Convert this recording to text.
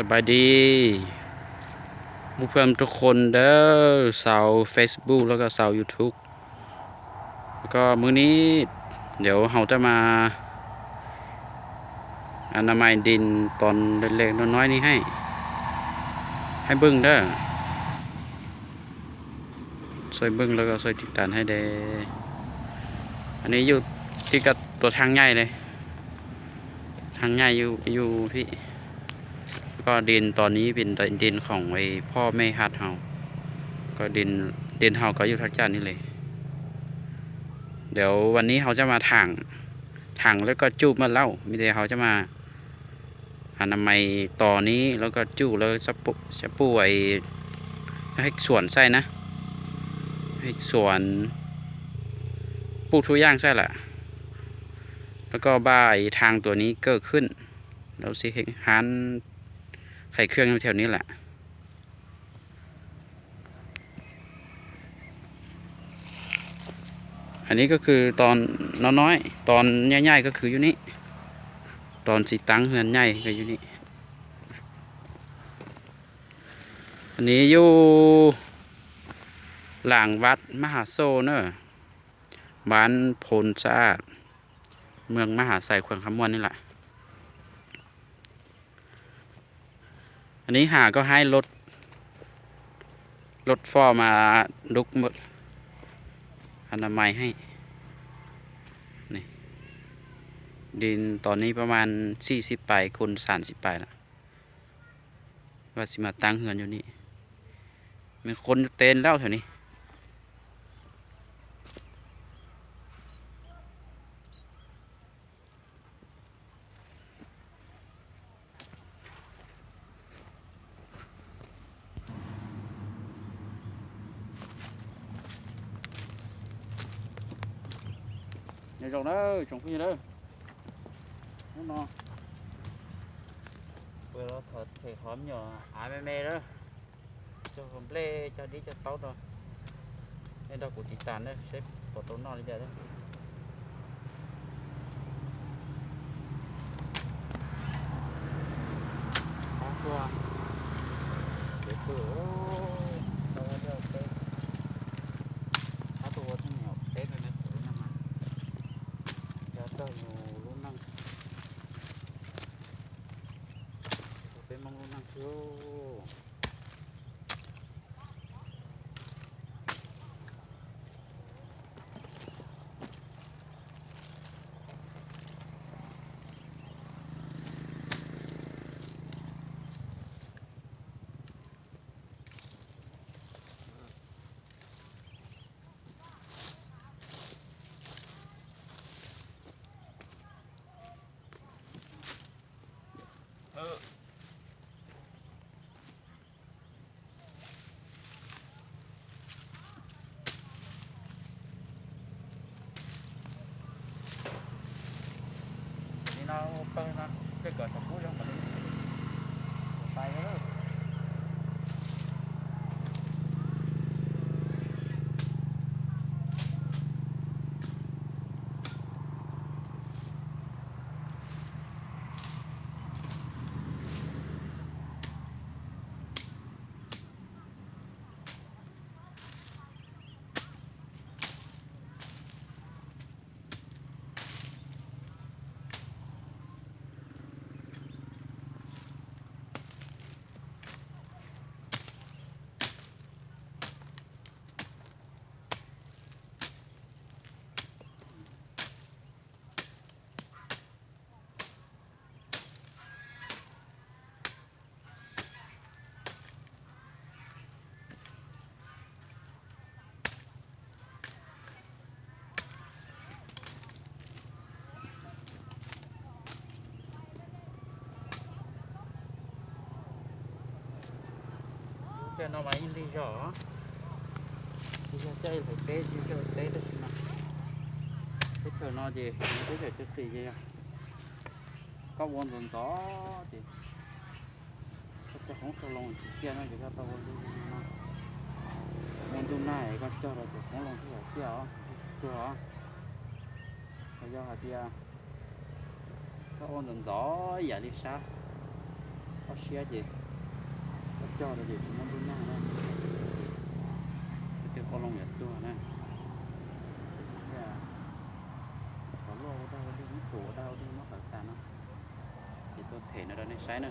สบายดีมุเพื่อนทุกคนเด้อสาว Facebook แล้วก็สาว YouTube แล้วก็มื้อนี้เดี๋ยวเราจะมาอนามัยดินตอนเล็กๆน้อยๆนี้ให้เบิ่งเด้อช่วยเบิ่งแล้วก็ช่วยติดตามให้ได้อันนี้อยู่ที่กับตัวทางใหญ่เลยทางใหญ่อยู่พี่ก็ดินตอนนี้เป็นดินของไอ้พ่อแม่ฮัดเฮาก็ดินเฮาก็อยู่ทักจานนี่เลยเดี๋ยววันนี้เขาจะมาถังแล้วก็จูบมาเล่ามีแต่เขาจะมาอนามัยต่อนี้แล้วก็จูบแล้วจะปูไอ้ให้สวนใส่นะให้สวนปลูกทุกอย่างใช่แหละแล้วก็บ่ายทางตัวนี้เกิดขึ้นเราสิเห็นหันไข่เครื่องแถวนี้แหละอันนี้ก็คือตอนน้อยๆตอนใหญ่ๆก็คืออยู่นี่ตอนสีตังเฮือนใหญ่ก็อยู่นี่อันนี้อยู่หลังวัดมหาโซเนอะบ้านโพนสะอาดเมืองมหาไซแขวงคำม่วนนี่แหละอันนี้หาก็ให้รถฟอมาลุกหมดอนามัยให้นี่ดินตอนนี้ประมาณ40 ปลายคูณ30 ปลายละว่าสิมาตั้งเฮือนอยู่นี่มีคนเต้นแล้วแถวนี้ในตรงนั้นชงพี่เด้อนู่นนอเปิดเราถอดเทหอมหน่อหาแม่เด้อchoผมเล่cho đi cho tốt rồi nên đâu của chị tàn đấy xếp của tốn non đi giờ đấy có qua để cửa đâu ra đây cóตัวที่เหนียวเซ็ตเลยนะตัวน้ำมันจะเติมลูกนั่งเป็นมองลูกนั่งชิวnó phân nó cái cờ sập cuối trong mình tay nữa cái nó máy đi rõ đi ra chơi phải tê đi chơi tê được mà cái chờ nó gì cái chờ chút gì vậy có buồn buồn gió thì cho không sâu lòng chỉ kia nó chỉ cho tao buồn chung này con cho là chỉ không lòng thứ kia hả chưa hả do hả kia có buồn buồn gió giờ đi sao có xe gì có cho là gì nó đúng nhau nè cái con lông nhật tua nè có lô đâu đi chỗ đâu đi nó phải tàn nó thì tôi thể nó đó nên sai nữa